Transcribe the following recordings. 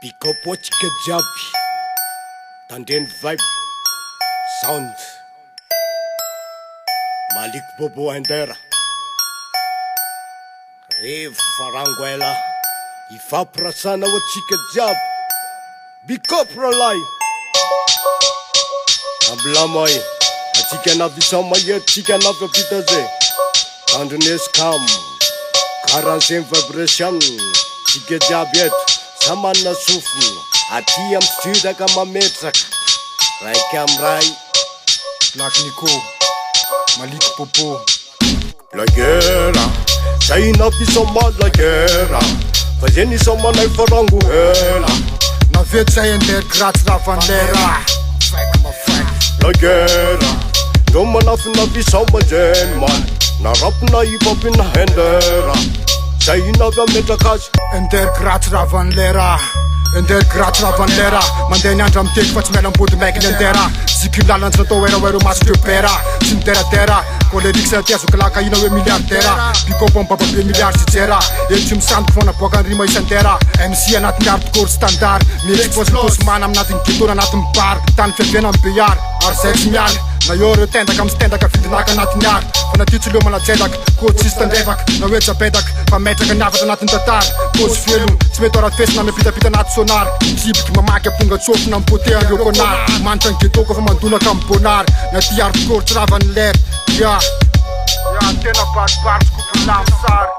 Pikapochika jiaby tandreny vibe sound Malik Bobo Endera rehefa rango ela ifampirasana ho atsika jiaby bikop ralahy ambilamay atsika anavy isamay atsika anavy apita zay tandronescam karan'izay vibration tsika jiaby eto samanna sofina aty am stridaka mametraka raiky am ray Black Nico, Malik Bobo La guerra, zay napisoma la guerra fa zay nisomanay farango hela navety zay andeha graty ravanlera La guerra, ndro manafy napisoma zeny man narapina hipapina hendera zay navy ametraka azy andeha graty ravanlera andeha graty ravanlera mandeha ny andro amiteky fa tsy miala ambody maiky ny andera ziky lalantsy natao oeraoero maso depera tsy niteratera koleriky sa tiazoko laka ina hoe milliardaira bikopo ambababe milliard sy jera ely tsy misandoko fona boaka ny rima isandera MC anaty miardikôry standard miexposy mana aminatiny gitona anatiny bar tany fiaviana amy bear ary zay tsy mialy na eo reo tendaka amy sy tendaka vidinaka anatiny ary fa natitsy leo manajendaka ko tsisy tandrevaka na hoe japedaka fa metraka niavatra anatiny tatary pôzy velogno tsy mety ora fesina miapitapita anaty sonary jibiky mamaky aponga tsofina ampote andreo konary manitra ny getoko fa mandonaka amy bonary na ty hardikôry tsy ravany lera ya tena baribaritry kobolamy sary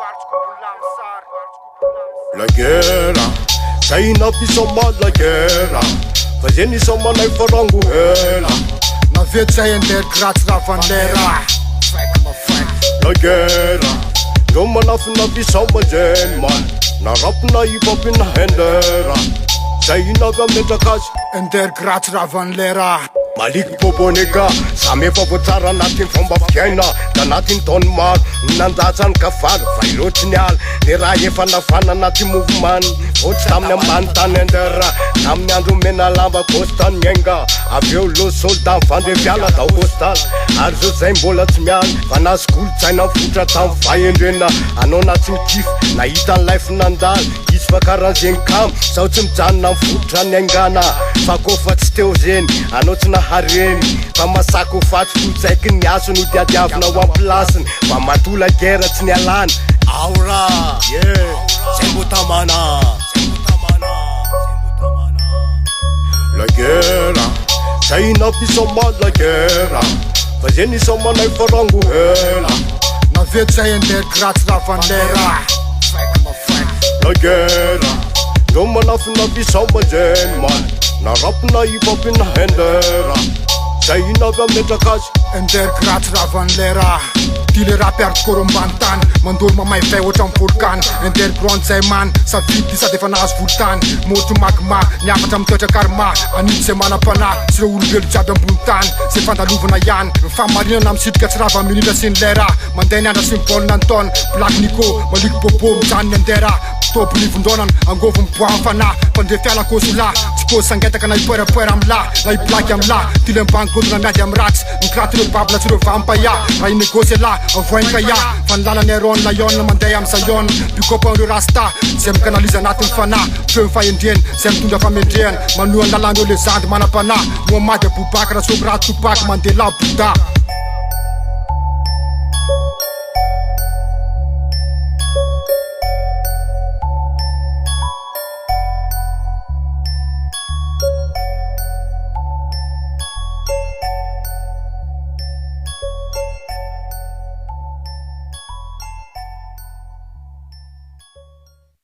La guerra, zay napisoma la guerra fa zay nisomanay farango hela navety zay andeha graty ravanlera La guerra, ndro manafy napisoma zeny man narapina hipapina hendera zay navy ametraka azy andeha graty ravanlera Malik Bobo nega samy efa voatsara anatiny fomba fiaina da anatiny taony maro nandatsany kafaly fa iloatsy ny ala le raha efa nafana anaty mouvement ohatsy tamin'ny ambany tany andera tamin'ny andro mena lamba costal miainga avy eo lo soldat mivandre fiala da hostal ary zao zay mbola tsy miany fa nazy kolotsaina fotra tamy vahendrena anao anaty mikify nahita ny life nandaly izy fa karan'zeny kam sao tsy mijanona mifotra ny aingana fa kofa tsy teo zeny anao tsy nahareny fa masako faty fotsaiky ny aso no diadiavina ho amplasiny fa matola guerra tsy ny alany aura zay mbo tamana La guerra, zay napisoma la guerra fa zay nisomanay farango hela navety zay andeha graty ravanlera La guerra, ndro manafy napisoma zeny man narapina hipapina hendera zay navy ametraka azy andeha graty ravanlera ty le rapy hardikôry ambany tany mandolo mamay vay oatra amy volkany andeha grande zay man safidy sady efa nahazo volotany motro magma niafatra amy toetra karma anity zay manam-panà sy reo olombelo jiaby ambony tany zay fandalovana ihany famarinana misitrika tsy rava minitra sy ny lera mandeha ny andra sy mibolina ny taona Black Nico Malik Bobo mijanony andera toby nivondronana angovo miboa fanà fandre fiala kosola tsy kôzy sangetaka na ipoerapoera amy la na iblaky amy la ty le ambany godona miady amy ratsy mikraty reo babla tsy reo vampaya raha inégosy la avoinkaya fa ny lalany aron layon mandeha amy zayon bikopa reo rasta zay mikanalizy anatiny fanà feo mifahendreny zay mitondra famendrehana manoa ny lalany reo lezandy manam-panà moamady abobaka raha soby raha topaky mandeha la boda